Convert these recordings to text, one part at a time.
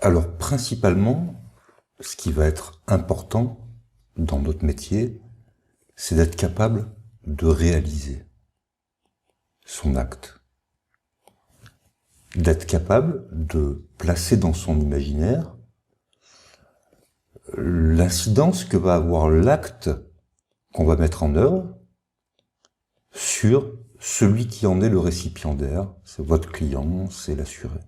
Alors, principalement, ce qui va être important dans notre métier, c'est d'être capable de réaliser son acte. D'être capable de placer dans son imaginaire l'incidence que va avoir l'acte qu'on va mettre en œuvre sur celui qui en est le récipiendaire, c'est votre client, c'est l'assuré.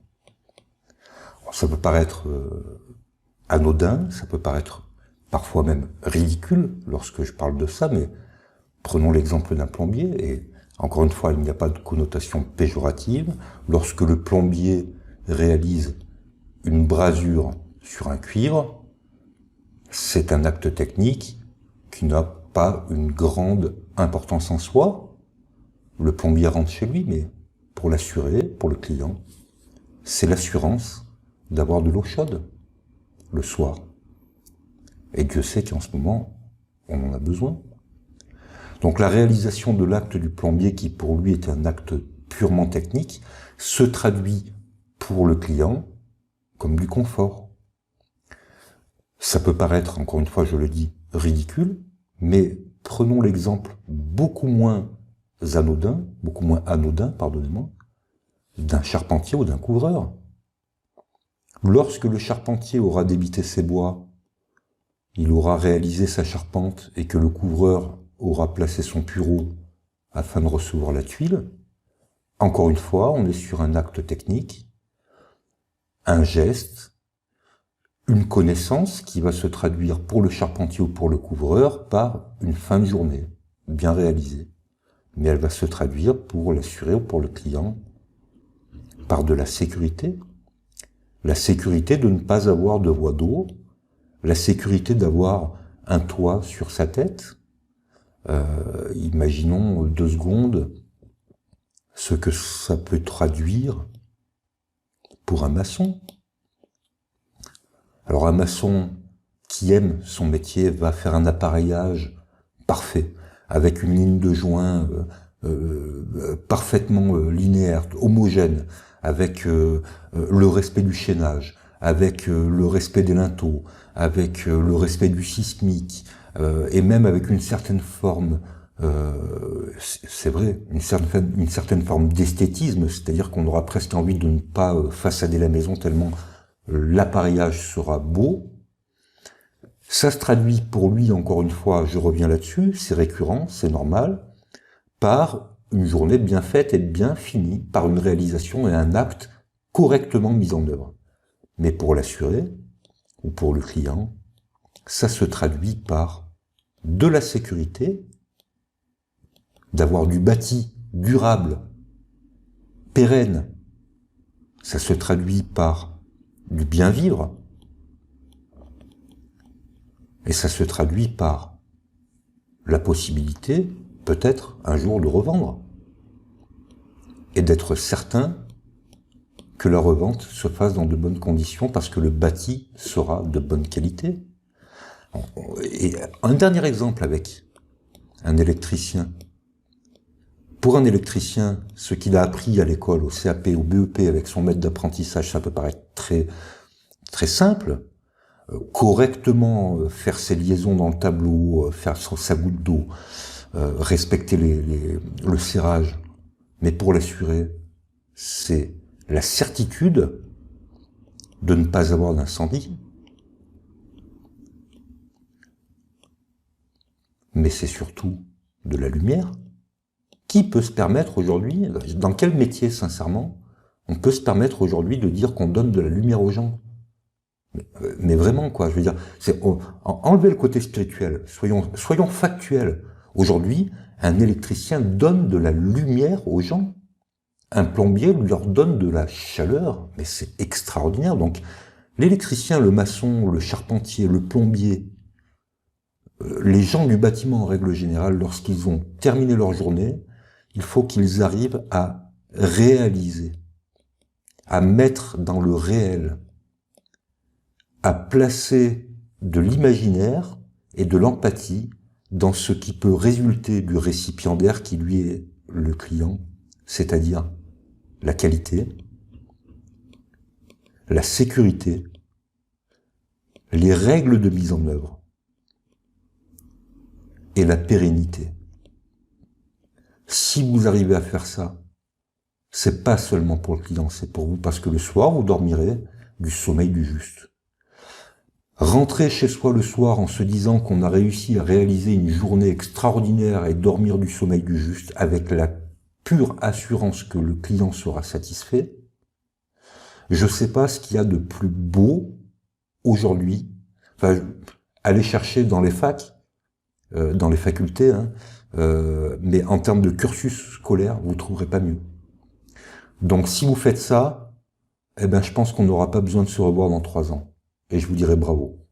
Ça peut paraître anodin, ça peut paraître parfois même ridicule lorsque je parle de ça, mais prenons l'exemple d'un plombier, et encore une fois, il n'y a pas de connotation péjorative. Lorsque le plombier réalise une brasure sur un cuivre, c'est un acte technique qui n'a pas une grande importance en soi. Le plombier rentre chez lui, mais pour l'assuré, pour le client, c'est l'assurance d'avoir de l'eau chaude le soir. Et Dieu sait qu'en ce moment, on en a besoin. Donc la réalisation de l'acte du plombier, qui pour lui est un acte purement technique, se traduit pour le client comme du confort. Ça peut paraître, encore une fois, je le dis, ridicule, mais prenons l'exemple beaucoup moins anodin, pardonnez-moi, d'un charpentier ou d'un couvreur. Lorsque le charpentier aura débité ses bois, il aura réalisé sa charpente et que le couvreur aura placé son pureau afin de recevoir la tuile, encore une fois, on est sur un acte technique, un geste, une connaissance qui va se traduire pour le charpentier ou pour le couvreur par une fin de journée bien réalisée. Mais elle va se traduire pour l'assuré ou pour le client par de la sécurité de ne pas avoir de voie d'eau, la sécurité d'avoir un toit sur sa tête. Imaginons 2 secondes ce que ça peut traduire pour un maçon. Alors un maçon qui aime son métier va faire un appareillage parfait, avec une ligne de joint parfaitement linéaire, homogène, avec le respect du chaînage, avec le respect des linteaux, avec le respect du sismique, et même avec une certaine forme, c'est vrai, une certaine forme d'esthétisme, c'est-à-dire qu'on aura presque envie de ne pas façader la maison tellement l'appareillage sera beau. Ça se traduit pour lui, encore une fois, je reviens là-dessus, c'est récurrent, c'est normal, par une journée bien faite et bien finie, par une réalisation et un acte correctement mis en œuvre. Mais pour l'assuré, ou pour le client, ça se traduit par de la sécurité, d'avoir du bâti durable, pérenne. Ça se traduit par du bien vivre, et ça se traduit par la possibilité, peut-être, un jour de revendre, et d'être certain que la revente se fasse dans de bonnes conditions, parce que le bâti sera de bonne qualité. Et un dernier exemple avec un électricien. Pour un électricien, ce qu'il a appris à l'école, au CAP, au BEP, avec son maître d'apprentissage, ça peut paraître très, très simple. Correctement faire ses liaisons dans le tableau, faire sa goutte d'eau, respecter le serrage. Mais pour l'assurer, c'est la certitude de ne pas avoir d'incendie. Mais c'est surtout de la lumière. Qui peut se permettre aujourd'hui, dans quel métier, sincèrement, on peut se permettre aujourd'hui de dire qu'on donne de la lumière aux gens? Mais vraiment, quoi, je veux dire, c'est enlever le côté spirituel, soyons factuels. Aujourd'hui, un électricien donne de la lumière aux gens. Un plombier leur donne de la chaleur, mais c'est extraordinaire. Donc, l'électricien, le maçon, le charpentier, le plombier, les gens du bâtiment en règle générale, lorsqu'ils ont terminé leur journée, il faut qu'ils arrivent à réaliser, à mettre dans le réel, à placer de l'imaginaire et de l'empathie dans ce qui peut résulter du récipiendaire qui lui est le client, c'est-à-dire la qualité, la sécurité les règles de mise en œuvre et la pérennité. Si vous arrivez à faire ça, c'est pas seulement pour le client, c'est pour vous, parce que le soir, vous dormirez du sommeil du juste. Rentrer chez soi le soir en se disant qu'on a réussi à réaliser une journée extraordinaire et dormir du sommeil du juste avec la pure assurance que le client sera satisfait, je sais pas ce qu'il y a de plus beau aujourd'hui. Enfin, aller chercher dans les facs, dans les facultés, hein, mais en termes de cursus scolaire, vous trouverez pas mieux. Donc si vous faites ça, eh ben je pense qu'on n'aura pas besoin de se revoir dans 3 ans. Et je vous dirai bravo.